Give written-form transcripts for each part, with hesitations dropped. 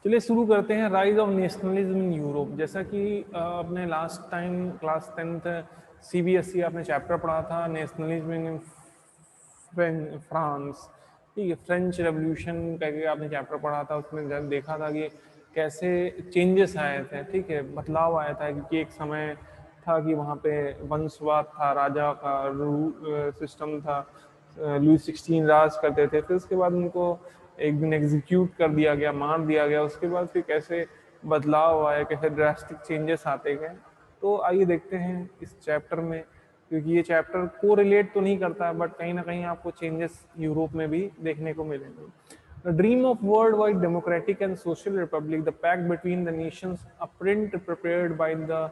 चलिए शुरू करते हैं। Rise of nationalism in Europe. जैसा कि अपने last time class 10th CBSE आपने चैप्टर पढ़ा था नेशनलिज्म इन फ्रांस। ठीक है, फ्रेंच रेवोल्यूशन करके आपने चैप्टर पढ़ा था। उसमें देखा था कि कैसे चेंजेस आए थे, ठीक है, बदलाव आया था। क्योंकि एक समय था कि वहाँ पे वंशवाद था, राजा का सिस्टम था, लुई 16 राज करते थे। फिर उसके बाद उनको एक दिन एग्जीक्यूट कर दिया गया, मार दिया गया। उसके बाद फिर कैसे बदलाव आए, कैसे ड्रास्टिक चेंजेस आते गए। तो आइए देखते हैं इस चैप्टर में, क्योंकि ये चैप्टर को रिलेट तो नहीं करता है, बट कहीं ना कहीं आपको चेंजेस यूरोप में भी देखने को मिलेंगे। The dream of worldwide democratic and social republic, the pact between the nations, a print prepared by the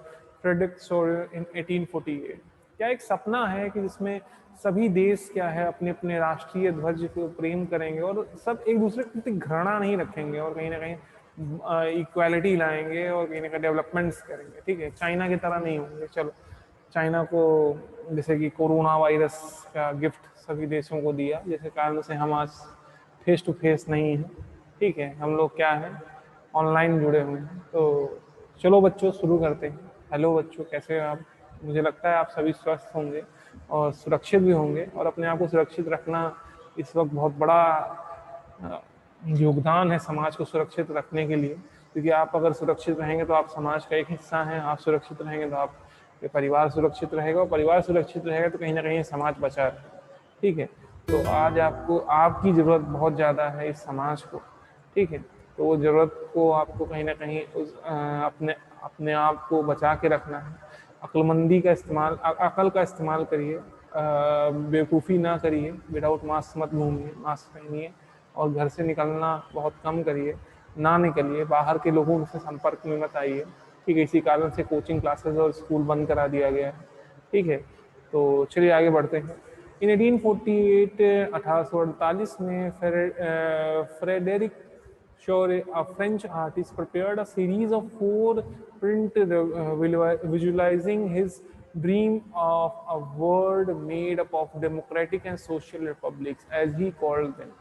Frederick Sawyer in 1848। क्या एक सपना है कि जिसमें सभी देश क्या है अपने अपने राष्ट्रीय ध्वज को प्रेम करेंगे और सब एक दूसरे के प्रति घृणा नहीं रखेंगे और कहीं ना कहीं इक्वालिटी लाएंगे और कहीं ना कहीं डेवलपमेंट्स करेंगे। ठीक है, चाइना की तरह नहीं होंगे। चलो, चाइना को जैसे कि कोरोना वायरस का गिफ्ट सभी देशों को दिया, जिसके कारण से हम आज फेस टू फेस नहीं है। ठीक है, हम लोग क्या है, ऑनलाइन जुड़े हुए हैं। तो चलो बच्चों शुरू करते हैं। हेलो बच्चों, कैसे हो आप? मुझे लगता है आप सभी स्वस्थ होंगे और सुरक्षित भी होंगे, और अपने आप को सुरक्षित रखना इस वक्त बहुत बड़ा योगदान है समाज को सुरक्षित रखने के लिए। क्योंकि आप अगर सुरक्षित रहेंगे तो आप समाज का एक हिस्सा हैं, आप सुरक्षित रहेंगे तो आप परिवार सुरक्षित रहेगा, और परिवार सुरक्षित रहेगा तो कहीं ना कहीं समाज बचा रहेगा। ठीक है, तो आज आपको आपकी ज़रूरत बहुत ज़्यादा है इस समाज को। ठीक है, तो वो ज़रूरत को आपको कहीं ना कहीं उस अपने अपने आप को बचा के रखना है। अक्लमंदी का इस्तेमाल, अकल का इस्तेमाल करिए, बेवकूफ़ी ना करिए। विदाउट मास्क मत घूमिए, मास्क पहनिए, और घर से निकलना बहुत कम करिए, ना निकलिए, बाहर के लोगों से संपर्क में मत आइए। ठीक है, इसी कारण से कोचिंग क्लासेस और स्कूल बंद करा दिया गया है। ठीक है, तो चलिए आगे बढ़ते हैं। इन 1848 1848 में फ्रेडरिक शोर, a French artist, prepared a series of 4 print visualizing his dream of a world made up of democratic and social republics, as he called them।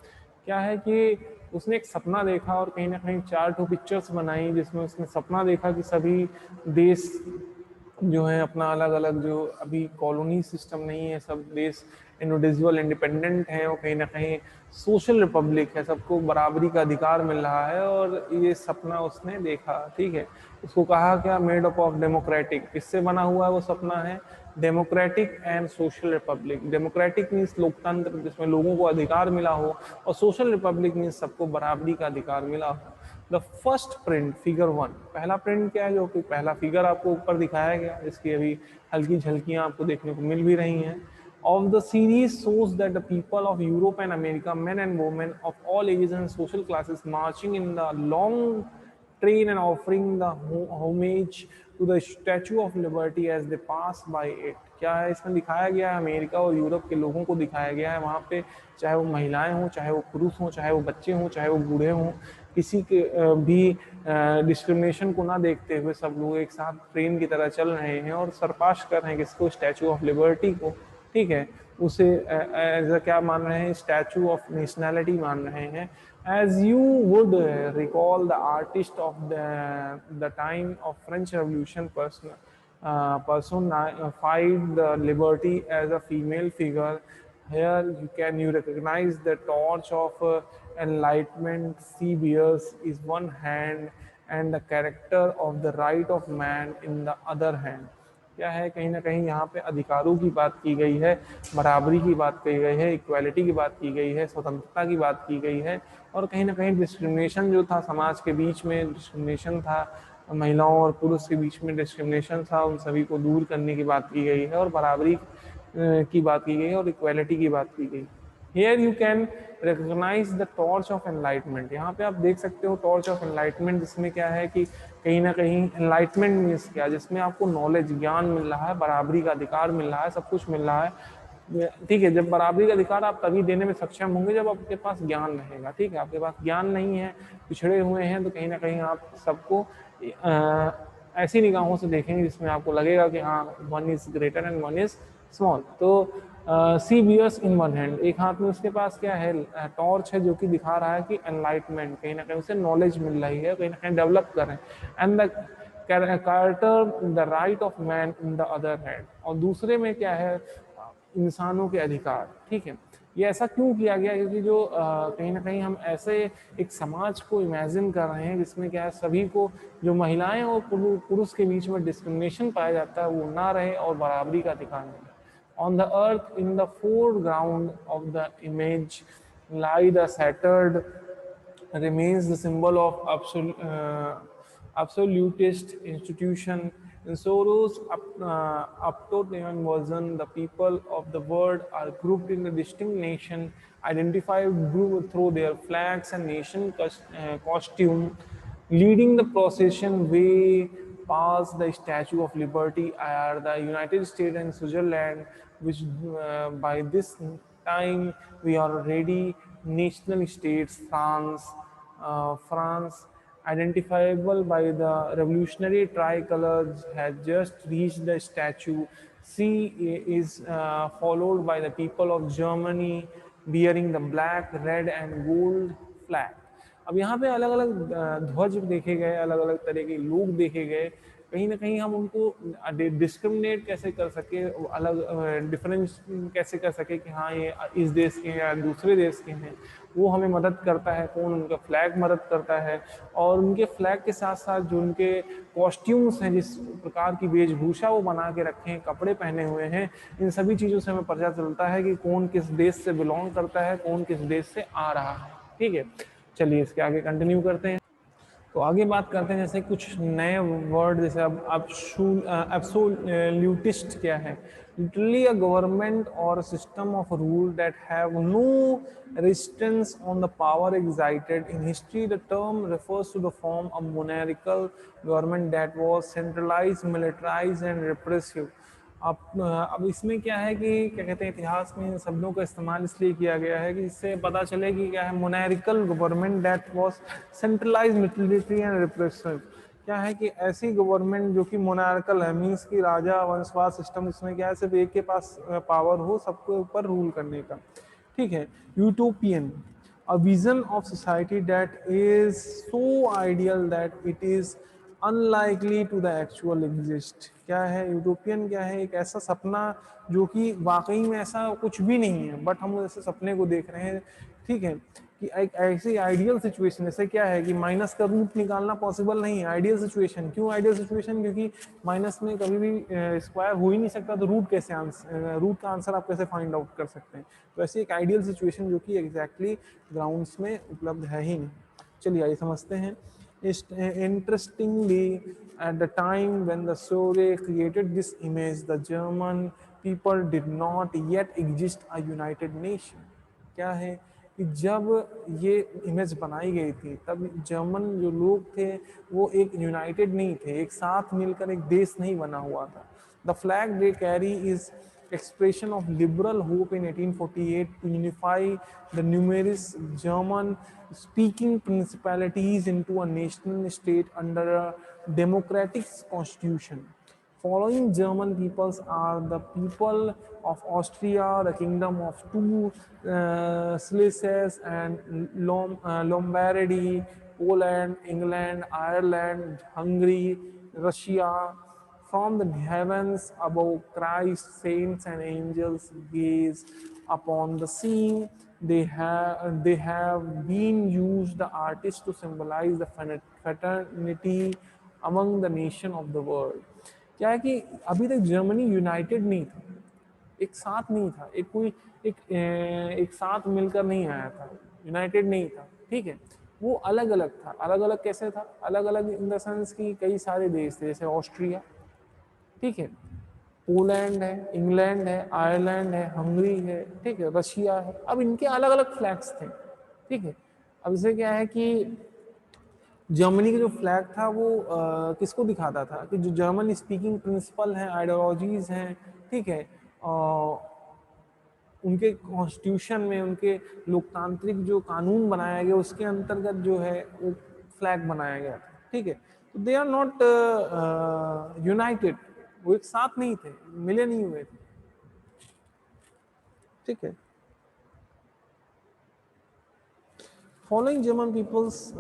क्या है कि उसने एक सपना देखा और कहीं ना कहीं 4 पिक्चर्स बनाई, जिसमें उसने सपना देखा कि सभी देश जो है अपना अलग अलग, जो अभी कॉलोनी सिस्टम नहीं है, सब देश इंडिविजुअल इंडिपेंडेंट है और कहीं ना कहीं सोशल रिपब्लिक है, सबको बराबरी का अधिकार मिल रहा है। और ये सपना उसने देखा। ठीक है, उसको कहा क्या, मेड अप ऑफ डेमोक्रेटिक। किससे बना हुआ है वो सपना है? Democratic and social Republic. Democratic means लोकतंत्र जिसमें लोगों को अधिकार मिला हो, और सोशल रिपब्लिक मीन्स सबको बराबरी का अधिकार मिला हो। द फर्स्ट प्रिंट, फिगर 1, पहला प्रिंट क्या है, जो कि पहला फिगर आपको ऊपर दिखाया गया, जिसकी अभी हल्की झलकियां आपको देखने को मिल भी रही हैं, of the series shows that the people of Europe and America, men and women of all ages and social classes, marching in the long train and offering the homage to the Statue of Liberty as they pass by it। क्या है इसमें दिखाया गया है? America और Europe के लोगों को दिखाया गया है। वहाँ पे चाहे वो महिलाएं हों, चाहे वो पुरुष हों, चाहे वो बच्चे हों, चाहे वो बूढ़े हों, किसी के भी डिस्क्रिमिनेशन को ना देखते हुए सब लोग एक साथ ट्रेन की तरह चल रहे हैं और सरपास कर रहे हैं किसको? स्टैचू ऑफ लिबर्टी को। ठीक है, उसे एज अ क्या मान रहे हैं? स्टैचू ऑफ नेशनैलिटी मान रहे हैं। As you would recall the artist of the time of French revolution personified the liberty as a female figure। Here you recognize the torch of enlightenment she bears is one hand, and the character of the right of man in the other hand। क्या है, कहीं ना कहीं यहाँ पे अधिकारों की बात की गई है, बराबरी की बात की गई है, इक्वालिटी की बात की गई है, स्वतंत्रता की बात की गई है, और कहीं ना कहीं डिस्क्रिमिनेशन जो था समाज के बीच में, डिस्क्रिमिनेशन था महिलाओं और पुरुष के बीच में, डिस्क्रिमिनेशन था, उन सभी को दूर करने की बात की गई है, और बराबरी की बात की गई है, और इक्वालिटी की बात की गई। Here you can recognize the torch of enlightenment। यहाँ पे आप देख सकते हो torch of enlightenment, जिसमें क्या है कि कहीं ना कहीं enlightenment मीन्स क्या, जिसमें आपको नॉलेज, ज्ञान मिल रहा है, बराबरी का अधिकार मिल रहा है, सब कुछ मिल रहा है। ठीक है, जब बराबरी का अधिकार आप तभी देने में सक्षम होंगे जब आपके पास ज्ञान रहेगा। ठीक है, आपके पास ज्ञान नहीं है, पिछड़े हुए हैं, तो कहीं ना कहीं आप सबको ऐसी निगाहों से देखेंगे जिसमें आपको लगेगा कि हाँ, one is greater and one is small. तो सी बियर्स इन वन हैंड, एक हाथ में उसके पास क्या है, टॉर्च है, जो कि दिखा रहा है कि एनलाइटमेंट, कहीं ना कहीं उसे नॉलेज मिल रही है, कहीं ना कहीं डेवलप कर रहे हैं। And the charter the right of man in the other hand, और दूसरे में क्या है, इंसानों के अधिकार। ठीक है, ये ऐसा क्यों किया गया, क्योंकि जो कहीं ना कहीं हम ऐसे एक समाज को इमेजिन कर रहे हैं जिसमें क्या है, सभी को, जो महिलाएं और पुरुष के बीच में डिस्क्रिमिनेशन पाया जाता है वो ना रहे, और बराबरी का अधिकार मिले। On the earth, in the foreground of the image, lie the shattered remains, the symbol of absolutist institution. In Soros' Aptotean version, the people of the world are grouped in a distinct nation, identified through their flags and nation costume, leading the procession way past the Statue of Liberty are the United States and Switzerland, which by this time we are already national states. France, identifiable by the revolutionary tricolors, had just reached the statue. C is followed by the people of Germany bearing the black, red and gold flag. अब यहाँ पे अलग अलग ध्वज देखे गए, अलग अलग तरह के लोग देखे गए, कहीं ना कहीं हम उनको डिस्क्रिमिनेट कैसे कर सके, अलग डिफरेंस कैसे कर सके कि हाँ ये इस देश के हैं या दूसरे देश के हैं, वो हमें मदद करता है कौन, उनका फ्लैग मदद करता है। और उनके फ्लैग के साथ साथ जो उनके कॉस्ट्यूम्स हैं, जिस प्रकार की वेशभूषा वो बना के रखे हैं, कपड़े पहने हुए हैं, इन सभी चीज़ों से हमें पता चलता है कि कौन किस देश से बिलोंग करता है, कौन किस देश से आ रहा है। ठीक है, चलिए इसके आगे कंटिन्यू करते हैं। तो आगे बात करते हैं जैसे कुछ नए वर्ड, जैसे अब एब्सोल्यूटिस्ट क्या है, literally a government or system of rule that have no resistance on the power excited in history. The term refers to the form of monarchical government that was centralized, militarized and repressive। अब इसमें क्या है कि क्या कहते हैं, इतिहास में इन शब्दों का इस्तेमाल इसलिए किया गया है कि इससे पता चले कि क्या है, monarchical government that was centralised, military and repressive. क्या है कि ऐसी गवर्नमेंट जो कि मोनार्कल है, मीन्स की राजा वंशवाद सिस्टम, उसमें क्या है सिर्फ एक के पास पावर हो सबके ऊपर रूल करने का। ठीक है, utopian, a vision of society that is so ideal that it is unlikely to the actual exist। क्या है यूटोपियन, क्या है, एक ऐसा सपना जो कि वाकई में ऐसा कुछ भी नहीं है, बट हम ऐसे सपने को देख रहे हैं। ठीक है, कि एक ऐसी आइडियल सिचुएशन, जैसे क्या है कि माइनस का रूट निकालना पॉसिबल नहीं है, आइडियल सिचुएशन। क्यों आइडियल सिचुएशन, क्योंकि माइनस में कभी भी स्क्वायर हो ही नहीं सकता, तो रूट कैसे रूट का आंसर आप कैसे फाइंड आउट कर सकते हैं। तो ऐसी एक आइडियल सिचुएशन जो कि एग्जैक्टली ग्राउंड्स में उपलब्ध है ही नहीं। चलिए आइए समझते हैं। Interestingly, at the time when the Sore created this image, the German people did not yet exist a united nation। क्या है कि जब ये इमेज बनाई गई थी तब जर्मन जो लोग थे वो एक यूनाइटेड नहीं थे, एक साथ मिलकर एक देश नहीं बना हुआ था। The flag they carry is expression of liberal hope in 1848 to unify the numerous German speaking principalities into a nation state under a democratic constitution। Following German peoples are the people of Austria, the Kingdom of Two Sicilies and Lombardy, Poland, England, Ireland, Hungary, Russia। From the heavens above, Christ, saints and angels gaze upon the scene। They have been used the artists to symbolize the fraternity among the nation of the world। क्या है कि अभी तक Germany United नहीं था, एक साथ नहीं था, एक साथ मिलकर नहीं आया था, यूनाइटेड नहीं था। ठीक है, वो अलग अलग था। अलग अलग कैसे था, अलग अलग इन द सेंस की कई सारे देश थे, जैसे ऑस्ट्रिया, ठीक है, पोलैंड है, इंग्लैंड है, आयरलैंड है, हंगरी है, ठीक है, रशिया है। अब इनके अलग अलग फ्लैग्स थे। ठीक है, अब इसे क्या है कि जर्मनी का जो फ्लैग था वो किसको दिखाता था कि जो जर्मन स्पीकिंग प्रिंसिपल हैं, आइडियोलॉजीज हैं, ठीक है, उनके कॉन्स्टिट्यूशन में, उनके लोकतांत्रिक जो कानून बनाया गया उसके अंतर्गत जो है वो फ्लैग बनाया गया था। ठीक है, तो दे आर नॉट यूनाइटेड, वो एक साथ नहीं थे, मिले नहीं हुए थे। ठीक है। फॉलोइंग जर्मन पीपल्स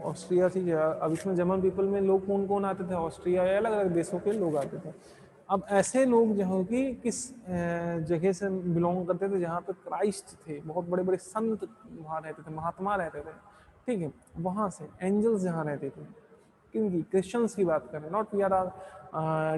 ऑस्ट्रिया, ठीक है। अब इसमें जर्मन पीपल में लोग कौन कौन आते थे? ऑस्ट्रिया या अलग अलग देशों के लोग आते थे। अब ऐसे लोग जो है कि किस जगह से बिलोंग करते थे जहाँ पे क्राइस्ट थे, बहुत बड़े बड़े संत वहाँ रहते थे, महात्मा रहते थे, ठीक है। वहाँ से एंजल्स जहाँ रहते थे, क्योंकि क्रिश्चियंस की बात करें, not we are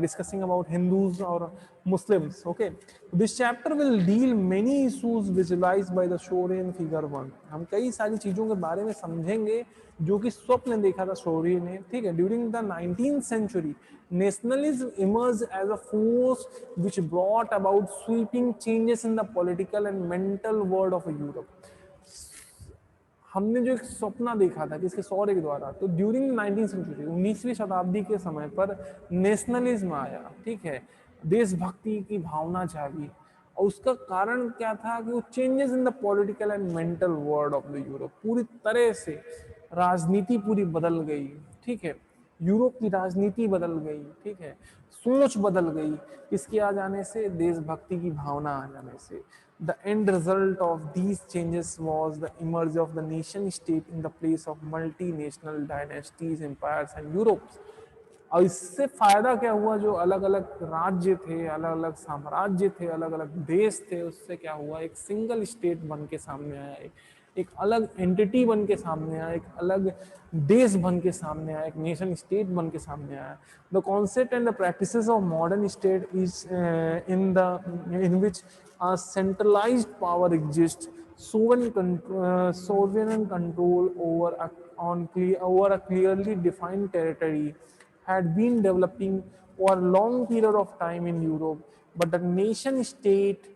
discussing about Hindus और Muslims, okay. This chapter will deal many issues visualised by the shore in figure 1। हम कई सारी चीजों के बारे में समझेंगे जो कि स्वप्न देखा था शोरे ने, ठीक है। During the 19th century nationalism emerged as a force which brought about sweeping changes in the political and mental world of Europe। हमने जो एक सपना देखा था किसके? शौर्य के द्वारा। तो ड्यूरिंग 19th century, 19वीं शताब्दी के समय पर नेशनलिज्म आया, ठीक है। देशभक्ति की भावना जागी, और उसका कारण क्या था कि वो changes in the political and mental world of the Europe. पूरी तरह से राजनीति पूरी बदल गई, ठीक है। यूरोप की राजनीति बदल गई, ठीक है। सोच बदल गई, इसके आ जाने से, देशभक्ति की भावना आ जाने से। The end result of these changes was the emerge of the nation state in the place of multinational dynasties, empires and Europe. और इससे फायदा क्या हुआ? जो अलग अलग राज्य थे, अलग अलग साम्राज्य थे, अलग अलग देश थे, उससे क्या हुआ? एक सिंगल स्टेट बन के सामने आया, एक अलग एंटिटी बन के सामने आया, एक अलग देश बन के सामने आया, एक नेशन स्टेट बन के सामने आया। The concept and the practices of modern state is in which a centralized power exists, sovereign control over a clearly defined territory had been developing for a long period of time in Europe, but the nation state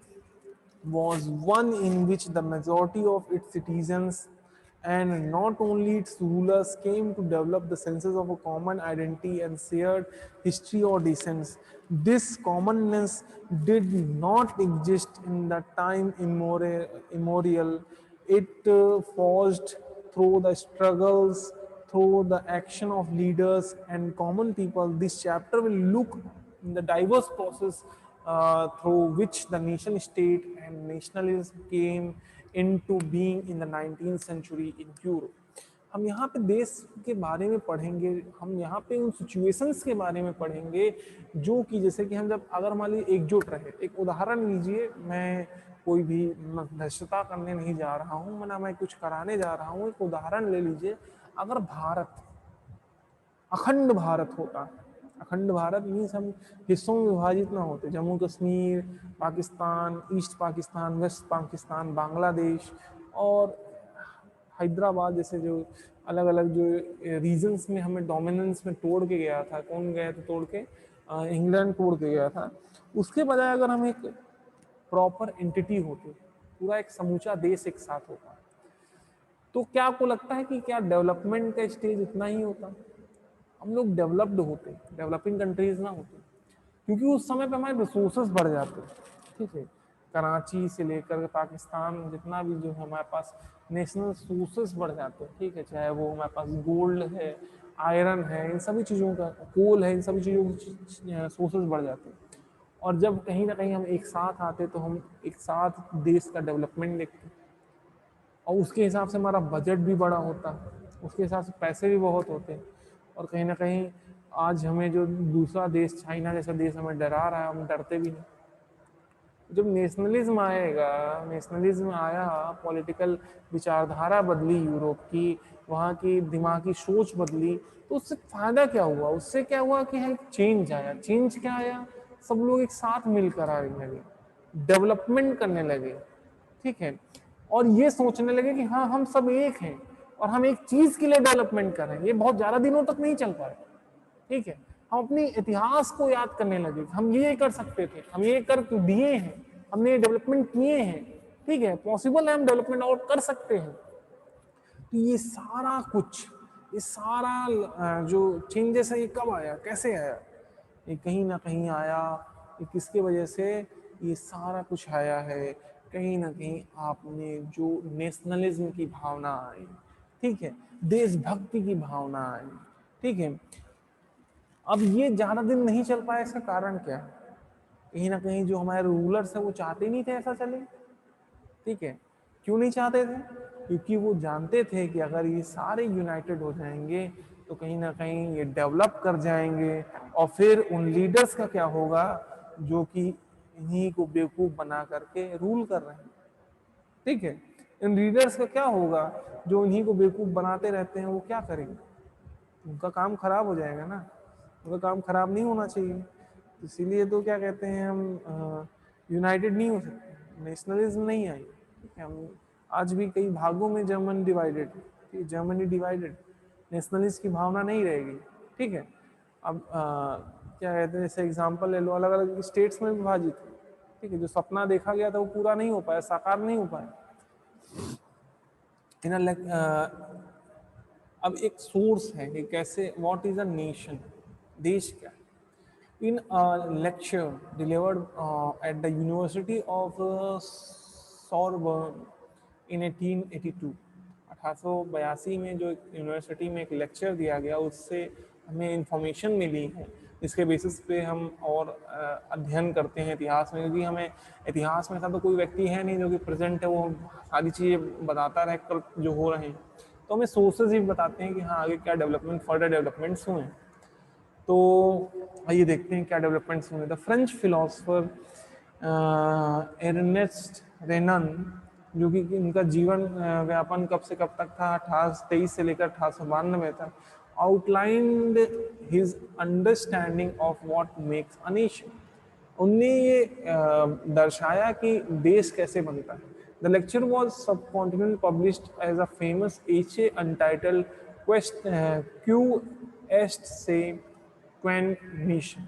was one in which the majority of its citizens and not only its rulers came to develop the senses of a common identity and shared history or descent. This commonness did not exist in the time immemorial. It forged through the struggles, through the action of leaders and common people. This chapter will look in the diverse process through which the nation state and nationalism came into being in the 19th century in Europe। हम यहाँ पे देश के बारे में पढ़ेंगे, हम यहाँ पे उन सिचुएशंस के बारे में पढ़ेंगे जो कि जैसे कि हम जब अगर मान लीजिए एकजुट रहे। एक उदाहरण लीजिए, मैं कोई भी मध्यस्थता करने नहीं जा रहा हूँ ना, मैं कुछ कराने जा रहा हूँ। एक उदाहरण ले लीजिए, अगर भारत अखंड भारत होता, अखंड भारत मीन्स हम हिस्सों में विभाजित ना होते, जम्मू कश्मीर, पाकिस्तान, ईस्ट पाकिस्तान, वेस्ट पाकिस्तान, बांग्लादेश और हैदराबाद जैसे जो अलग अलग जो रीजन्स में हमें डोमिनेंस में तोड़ के गया था। कौन गया था तोड़ के? इंग्लैंड तोड़ के गया था। उसके बजाय अगर हम एक प्रॉपर एंटिटी होते, पूरा एक समूचा देश एक साथ होता, तो क्या आपको लगता है कि क्या डेवलपमेंट का स्टेज इतना ही होता? हम लोग डेवलप्ड होते, डेवलपिंग कंट्रीज ना होते, क्योंकि उस समय पे हमारे रिसोर्सेस बढ़ जाते, ठीक है। कराची से लेकर पाकिस्तान जितना भी जो है हमारे पास नेशनल सोर्सेस बढ़ जाते हैं, ठीक है। चाहे वो हमारे पास गोल्ड है, आयरन है, इन सभी चीज़ों का, कोल है, इन सभी चीज़ों के सोर्सेस बढ़ जाते हैं। और जब कहीं ना कहीं हम एक साथ आते तो हम एक साथ देश का डेवलपमेंट देखते, और उसके हिसाब से हमारा बजट भी बड़ा होता, उसके हिसाब से पैसे भी बहुत होते। और कहीं ना कहीं आज हमें जो दूसरा देश, चाइना जैसा देश हमें डरा रहा है, हम डरते भी नहीं। जब नेशनलिज्म आएगा, नेशनलिज्म आया, पॉलिटिकल विचारधारा बदली यूरोप की, वहाँ की दिमागी सोच बदली, तो उससे फायदा क्या हुआ? उससे क्या हुआ कि एक चेंज आया। चेंज क्या आया? सब लोग एक साथ मिलकर आने लगे, डेवलपमेंट करने लगे, ठीक है। और ये सोचने लगे कि हाँ, हम सब एक हैं और हम एक चीज के लिए डेवलपमेंट कर रहे हैं। ये बहुत ज्यादा दिनों तक नहीं चल पाए, ठीक है। हम अपने इतिहास को याद करने लगे, हम ये कर सकते थे, हम ये कर दिए हैं, हमने डेवलपमेंट किए हैं, ठीक है। पॉसिबल है हम डेवलपमेंट और कर सकते हैं। तो ये सारा कुछ, ये सारा जो चेंजेस है, ये कब आया, कैसे आया? ये कहीं ना कहीं आया। ये किसके वजह से ये सारा कुछ आया है? कहीं ना कहीं आपने जो नेशनलिज्म की भावना आई, ठीक है, देशभक्ति की भावना आई, ठीक है। अब ये ज्यादा दिन नहीं चल पाया, इसका कारण क्या है? कहीं ना कहीं जो हमारे रूलर्स है वो चाहते नहीं थे ऐसा चले, ठीक है। क्यों नहीं चाहते थे? क्योंकि वो जानते थे कि अगर ये सारे यूनाइटेड हो जाएंगे तो कहीं ना कहीं ये डेवलप कर जाएंगे, और फिर उन लीडर्स का क्या होगा जो कि इन्हीं को बेवकूफ बना करके रूल कर रहे हैं, ठीक है। इन लीडर्स का क्या होगा जो इन्हीं को बेवकूफ बनाते रहते हैं, वो क्या करेंगे? उनका काम खराब हो जाएगा ना, उनका काम खराब नहीं होना चाहिए। इसीलिए तो क्या कहते हैं, हम यूनाइटेड नहीं हो सकते, नेशनलिज्म नहीं आई, ठीक है। हम आज भी कई भागों में German divided, Germany divided, nationalist की भावना नहीं रहेगी, ठीक है। अब क्या कहते हैं, जैसे एग्जांपल ले लो, अलग अलग स्टेट्स में विभाजित, ठीक है। जो सपना देखा गया था वो पूरा नहीं हो पाया, साकार नहीं हो पाया। अब एक सोर्स है कि कैसे, व्हाट इज अ नेशन, देश क्या है। In a lecture delivered at the University of Sorbonne in 1882, 1882 में जो यूनिवर्सिटी में एक लेक्चर दिया गया, उससे हमें इंफॉर्मेशन मिली है, इसके बेसिस पे हम और अध्ययन करते हैं इतिहास में, क्योंकि हमें इतिहास में ऐसा तो कोई व्यक्ति है नहीं जो कि प्रेजेंट है वो सारी चीज़ें बताता रहे कल जो हो रहे हैं, तो हमें सोर्सेज ही बताते हैं कि हाँ आगे क्या डेवलपमेंट, फर्दर डेवलपमेंट्स हुए हैं। तो आइए देखते हैं क्या डेवलपमेंट्स हुए। द फ्रेंच फिलोसफर एर्नेस्ट रेनन, जो कि इनका जीवन व्यापन कब से कब तक था, 1823 से लेकर 1892 तक, outlined his understanding of what makes a nation. उनने ये दर्शाया कि देश कैसे बनता है। The lecture was subcontinent published as a famous essay untitled क्यू एस्ट से क्वेंट नेशन।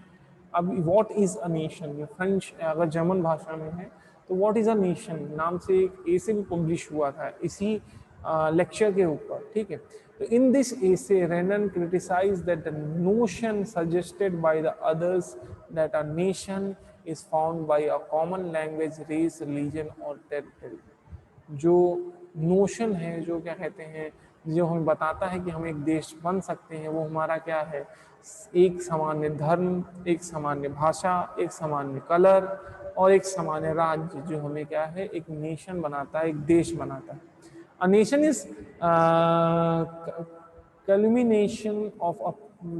अब व्हाट इज अ नेशन, ये फ्रेंच अगर जर्मन भाषा में है तो व्हाट इज अ नेशन नाम से एक एसे भी पब्लिश हुआ था इसी लेक्चर के ऊपर, ठीक है। तो in this essay Renan criticise that the notion suggested by the others that a nation is found by a common language, race, religion और टेरिटरी। जो नोशन है, जो क्या कहते हैं, जो हमें बताता है कि हम एक देश बन सकते हैं, वो हमारा क्या है, एक सामान्य धर्म, एक सामान्य भाषा, एक सामान्य कलर और एक सामान्य राज्य, जो हमें क्या है, एक नेशन बनाता है, एक देश बनाता है। अ nation is culmination of a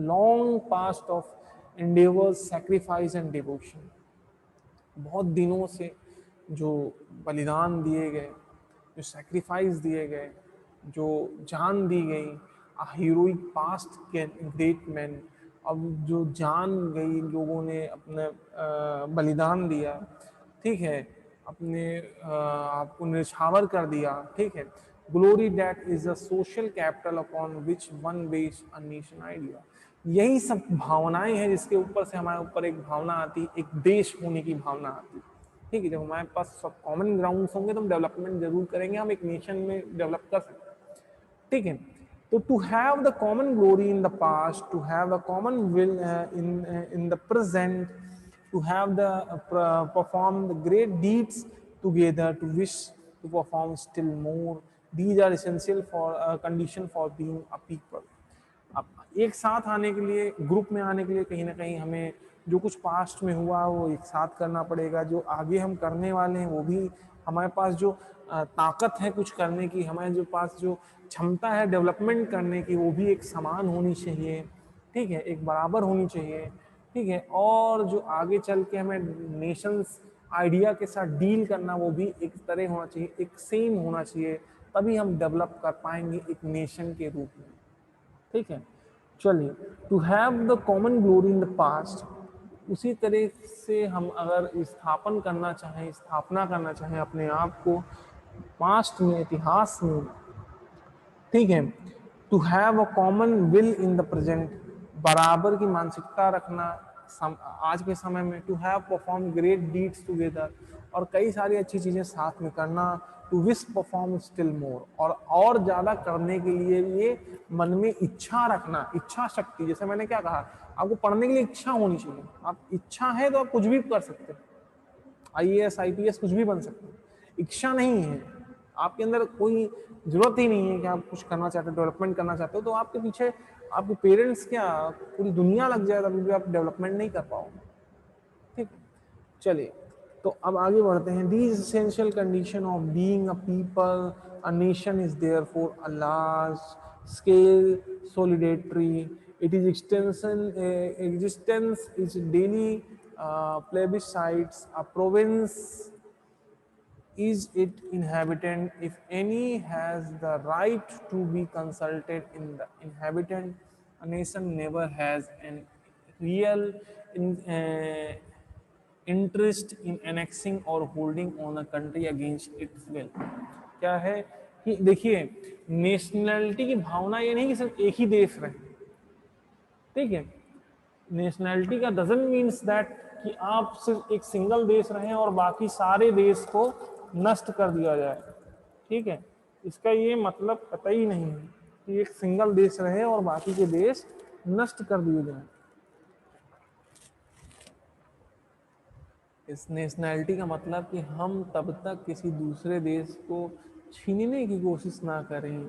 long past of endeavors, sacrifice and devotion। बहुत दिनों से जो बलिदान दिए गए, जो सैक्रिफाइस दिए गए, जो जान दी गई, अ हीरोइक पास्ट के ग्रेट मैन। अब जो जान गई, लोगों ने अपने बलिदान दिया, ठीक है, अपने आपको निछावर कर दिया, ठीक है। Glory that is a social capital upon which one base a nation idea. यही सब भावनाएं हैं जिसके ऊपर से हमारे ऊपर एक भावना आती, एक देश होने की भावना आती, ठीक है। जब हमारे पास सब कॉमन ग्राउंड्स होंगे तो हम डेवलपमेंट जरूर करेंगे, हम एक नेशन में डेवलप कर सकते हैं, ठीक है। तो to have the common glory in the past, to have the common will in the present, to have the perform the great deeds together, to wish to perform still more, these are essential for condition for being a people. अब एक साथ आने के लिए, group में आने के लिए कहीं ना कहीं हमें जो कुछ पास्ट में हुआ वो एक साथ करना पड़ेगा, जो आगे हम करने वाले हैं वो भी, हमारे पास जो ताकत है कुछ करने की, हमारे जो पास जो क्षमता है डेवलपमेंट करने की, वो भी एक समान होनी चाहिए, ठीक है, एक बराबर होनी चाहिए, ठीक है। और जो आगे चल के हमें नेशंस आइडिया के साथ डील करना, वो भी एक तरह होना चाहिए, एक सेम होना चाहिए, तभी हम डेवलप कर पाएंगे एक नेशन के रूप में, ठीक है। चलिए, to have the common glory in the past, उसी तरह से हम अगर स्थापन करना चाहें, स्थापना करना चाहें अपने आप को पास्ट में, इतिहास में, ठीक है। To have a common will in the present, बराबर की मानसिकता रखना आज के समय में। To have perform great deeds together, और कई सारी अच्छी चीजें साथ में करना। To wish perform still more, और ज्यादा करने के लिए ये मन में इच्छा रखना, इच्छा शक्ति। जैसे मैंने क्या कहा, आपको पढ़ने के लिए इच्छा होनी चाहिए, आप इच्छा है तो आप कुछ भी कर सकते हैं, IAS IPS कुछ भी बन सकते हैं। इच्छा नहीं है आपके अंदर, कोई जरूरत ही नहीं है कि आप कुछ करना चाहते हो, डेवलपमेंट करना चाहते हो, तो आपके पीछे आपके पेरेंट्स क्या, पूरी दुनिया लग जाए तभी भी आप डेवलपमेंट नहीं कर पाओगे, ठीक है। चलिए, तो अब आगे बढ़ते हैं। These essential condition of being a people, a nation is there for a large scale solidarity. It is existence is daily plebiscites. A province is its inhabitant, if any, has the right to be consulted in the inhabitant. A nation never has an real in, interest in annexing or holding on a country against its will. क्या है कि देखिए, nationality की भावना ये नहीं कि सिर्फ एक ही देश रहे, ठीक है। नेशनैलिटी का डजंट मीन्स दैट कि आप सिर्फ एक सिंगल देश रहें और बाकी सारे देश को नष्ट कर दिया जाए, ठीक है। इसका ये मतलब कतई नहीं है कि एक सिंगल देश रहे और बाकी के देश नष्ट कर दिए जाए। इस नेशनैलिटी का मतलब कि हम तब तक किसी दूसरे देश को छीनने की कोशिश ना करें,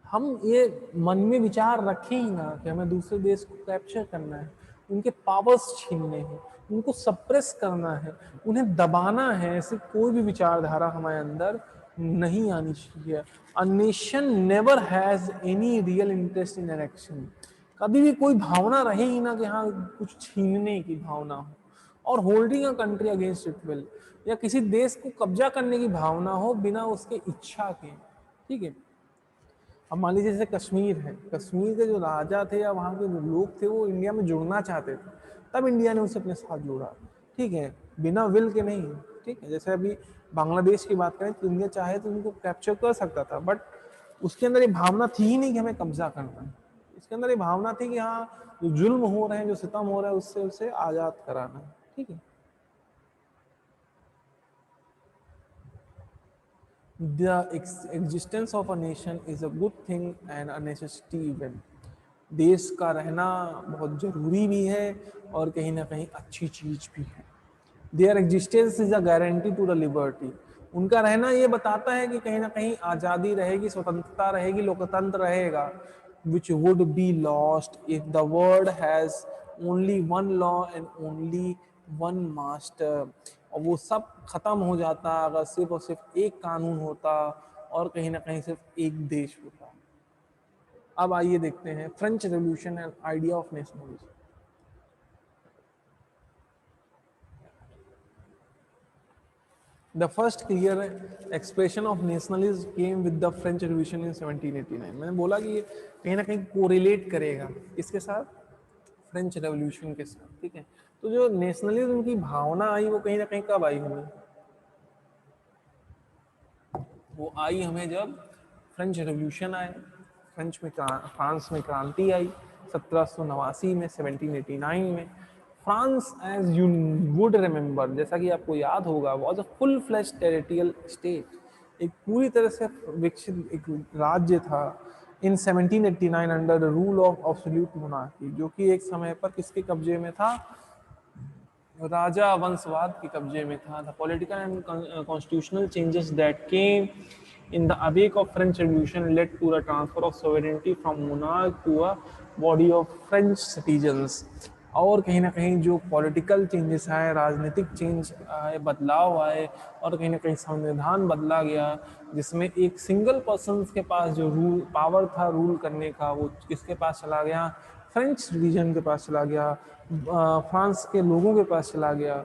हम ये मन में विचार रखें ही ना कि हमें दूसरे देश को कैप्चर करना है, उनके पावर्स छीनने हैं, उनको सप्रेस करना है, उन्हें दबाना है, ऐसी कोई भी विचारधारा हमारे अंदर नहीं आनी चाहिए। A nation never has any real interest in annexation. कभी भी कोई भावना रहे ही ना कि हाँ कुछ छीनने की भावना हो, और holding a country against it will, या किसी देश को कब्जा करने की भावना हो बिना उसके इच्छा के, ठीक है। अब मान लीजिए जैसे कश्मीर है, कश्मीर के जो राजा थे या वहाँ के जो लोग थे वो इंडिया में जुड़ना चाहते थे, तब इंडिया ने उसे अपने साथ जोड़ा, ठीक है, बिना विल के नहीं, ठीक है। जैसे अभी बांग्लादेश की बात करें तो इंडिया चाहे तो उनको कैप्चर कर सकता था, बट उसके अंदर ये भावना थी ही नहीं कि हमें कब्जा करना है। इसके अंदर ये भावना थी कि हाँ जो जुल्म हो रहे हैं, जो सितम हो रहा है, उससे उसे आज़ाद कराना है, ठीक है। The existence of a nation is a good thing and a necessity event. देश का रहना बहुत जरूरी भी है और कहीं ना कहीं अच्छी चीज भी है। Their existence is a guarantee to the liberty. उनका रहना ये बताता है कि कहीं ना कहीं आज़ादी रहेगी, स्वतंत्रता रहेगी, लोकतंत्र रहेगा, which would be lost if the world has only one law and only one master. और वो सब खत्म हो जाता अगर सिर्फ और सिर्फ एक कानून होता और कहीं ना कहीं सिर्फ एक देश होता। अब आइए देखते हैं French revolution and idea of nationalism. The first clear expression of nationalism came with the French Revolution in 1789. मैंने बोला कि ये कहीं ना कहीं कोरिलेट करेगा इसके साथ, फ्रेंच रेवोल्यूशन के साथ, ठीक है। तो जो नेशनलिज्म की भावना आई वो कहीं ना कहीं कब आई हमें, वो आई हमें जब फ्रेंच रेवोल्यूशन आए, फ्रांस में क्रांति आई 1789 में, 1789 में। France, as you would remember, जैसा कि आपको याद होगा, was a full flash territorial state, एक पूरी तरह से विकसित एक राज्य था in 1789 under the rule of absolute monarchy, जो कि एक समय पर किसके कब्जे में था, राजा वंशवाद के कब्जे में था। The political and constitutional changes that came in the wake of French Revolution led to the transfer of sovereignty from monarch to a body of French citizens. और कहीं ना कहीं जो पॉलिटिकल चेंजेस आए, राजनीतिक चेंज आए, बदलाव आए, और कहीं ना कहीं संविधान बदला गया, जिसमें एक सिंगल पर्सन के पास जो रूल पावर था रूल करने का, वो किसके पास चला गया, फ्रेंच रीजन के पास चला गया, फ्रांस के लोगों के पास चला गया।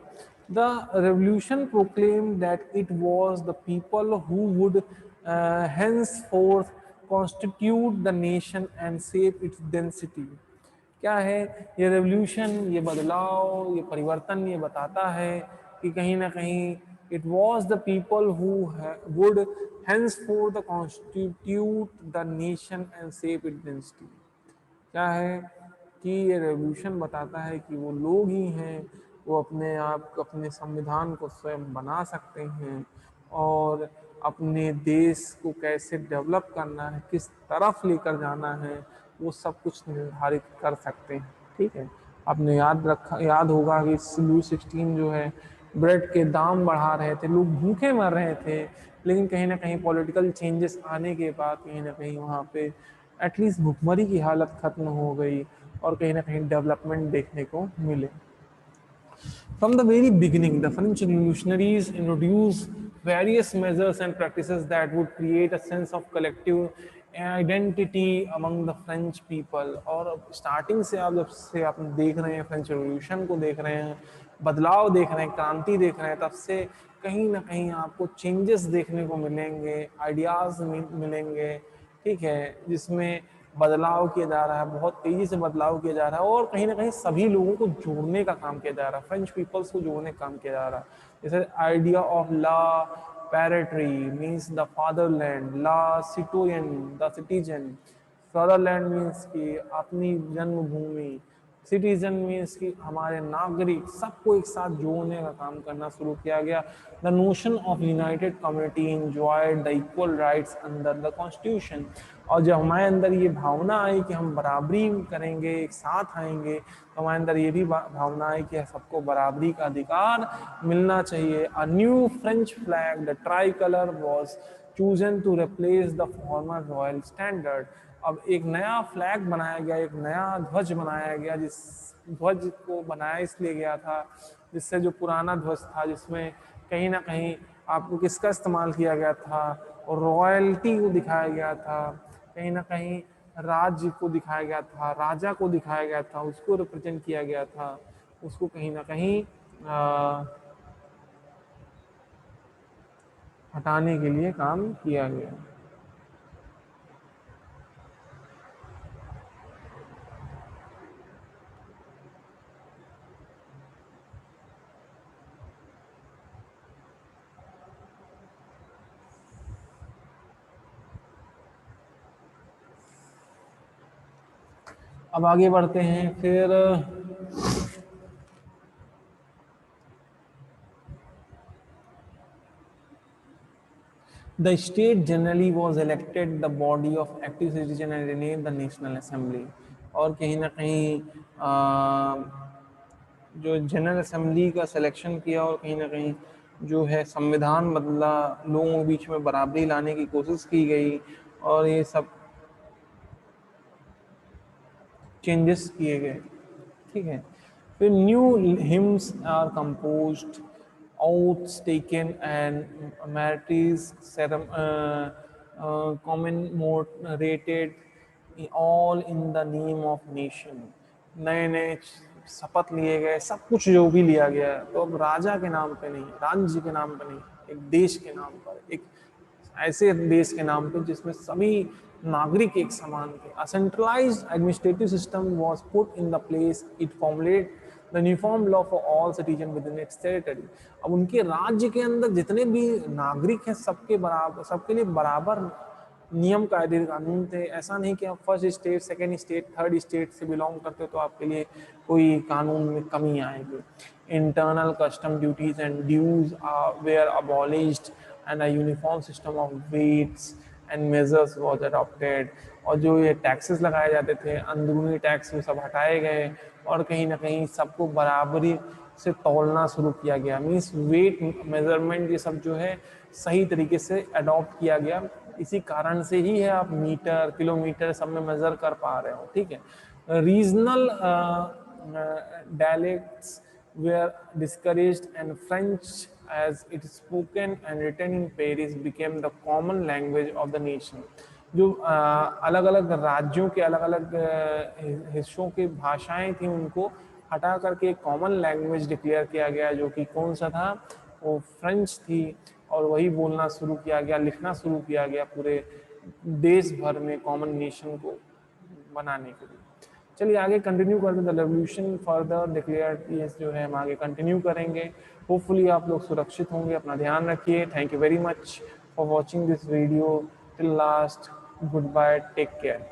The revolution proclaimed that it was the people who would henceforth constitute the nation and shape its density. क्या है ये रेवोल्यूशन, ये बदलाव, ये परिवर्तन, ये बताता है कि कहीं ना कहीं it was the people who would henceforth constitute the nation and shape its density. क्या है कि ये रेवोल्यूशन बताता है कि वो लोग ही हैं, वो अपने आप अपने संविधान को स्वयं बना सकते हैं और अपने देश को कैसे डेवलप करना है, किस तरफ लेकर जाना है, वो सब कुछ निर्धारित कर सकते हैं, ठीक है। आपने याद होगा कि लुई 16 जो है ब्रेड के दाम बढ़ा रहे थे, लोग भूखे मर रहे थे, लेकिन कहीं ना कहीं पॉलिटिकल चेंजेस आने के बाद कहीं ना कहीं वहाँ पे एटलीस्ट भुखमरी की हालत खत्म हो गई और कहीं ना कहीं डेवलपमेंट देखने को मिले। From the very beginning, the French revolutionaries introduced various measures and practices that would create a sense of collective identity among the French people. और स्टार्टिंग से आप जब से आप देख रहे हैं, फ्रेंच रिवॉल्यूशन को देख रहे हैं, बदलाव देख रहे हैं, क्रांति देख रहे हैं, तब से कहीं ना कहीं आपको चेंजेस देखने को मिलेंगे, आइडियाज मिलेंगे, ठीक है, जिसमें बदलाव किया जा रहा है, बहुत तेजी से बदलाव किया जा रहा है और कहीं ना कहीं सभी लोगों को जोड़ने का काम किया जा रहा है, फ्रेंच पीपल्स को जोड़ने का काम किया जा रहा है। जैसे आइडिया ऑफ ला पैरेट्री मीन्स द फादरलैंड, ला सिटोयन द सिटीजन, फादरलैंड मीन्स की अपनी जन्मभूमि, सिटीजन मीन्स की हमारे नागरिक, सबको एक साथ जोड़ने का काम करना शुरू किया गया। The notion of United community enjoyed the equal rights under the constitution. और जब हमारे अंदर ये भावना आई कि हम बराबरी करेंगे, एक साथ आएंगे, तो हमारे अंदर ये भी भावना आई कि सबको बराबरी का अधिकार मिलना चाहिए। A new French flag the tricolour was chosen to replace the former royal standard. अब एक नया फ्लैग बनाया गया, एक नया ध्वज बनाया गया, जिस ध्वज को बनाया इसलिए गया था जिससे जो पुराना ध्वज था, जिसमें कहीं ना कहीं आपको किसका इस्तेमाल किया गया था, और रॉयल्टी को दिखाया गया था, कहीं ना कहीं राज्य को दिखाया गया था, राजा को दिखाया गया था, उसको रिप्रेजेंट किया गया था, उसको कहीं ना कहीं हटाने के लिए काम किया गया। अब आगे बढ़ते हैं। फिर The state generally was elected the body of active citizen and renamed the National Assembly। और कहीं ना कहीं जो जनरल असेंबली का सिलेक्शन किया और कहीं ना कहीं जो है संविधान बदला, लोगों के बीच में बराबरी लाने की कोशिश की गई और ये सब चेंजेस किए गए, ठीक है। फिर new hymns are composed, oaths taken and martyrs commemorated, all in the name of nation। नए नए शपथ लिए गए, सब कुछ जो भी लिया गया, तो अब राजा के नाम पे नहीं, राज्य के नाम पे नहीं, एक देश के नाम पर, एक ऐसे देश के नाम पे जिसमें सभी नागरिक एक समान थे। A centralized administrative system was put in the place, it formulated the uniform law for all citizens within its territory। अब उनके राज्य के अंदर जितने भी नागरिक हैं, सबके बराबर, सबके लिए बराबर नियम कायदे कानून थे। ऐसा नहीं कि आप first state, second state, third state से बिलोंग करते हो तो आपके लिए कोई कानून में कमी आएगी। Internal custom duties and dues were abolished and a uniform system of weights and measures was adopted। और जो ये टैक्सेस लगाए जाते थे, अंदरूनी टैक्स, वो सब हटाए गए और कहीं ना कहीं सबको बराबरी से तौलना शुरू किया गया। मीन्स वेट मेजरमेंट ये सब जो है सही तरीके से अडॉप्ट किया गया। इसी कारण से ही है आप मीटर, किलोमीटर सब में मेजर कर पा रहे हो, ठीक है। Regional dialects were discouraged and French as it is spoken and written in Paris became the common language of the nation। जो अलग अलग राज्यों के अलग अलग हिस्सों की भाषाएं थी, उनको हटा करके एक कॉमन लैंग्वेज डिक्लेयर किया गया, जो कि कौन सा था, वो फ्रेंच थी। और वही बोलना शुरू किया गया, लिखना शुरू किया गया पूरे देश भर में कॉमन नेशन को बनाने के लिए। चलिए आगे कंटिन्यू करते हैं। द रेवोल्यूशन फर्दर डिक्लेयर जो है हम आगे कंटिन्यू करेंगे। होपफुली आप लोग सुरक्षित होंगे, अपना ध्यान रखिए। Thank you very much for watching this video till last. Goodbye, take care.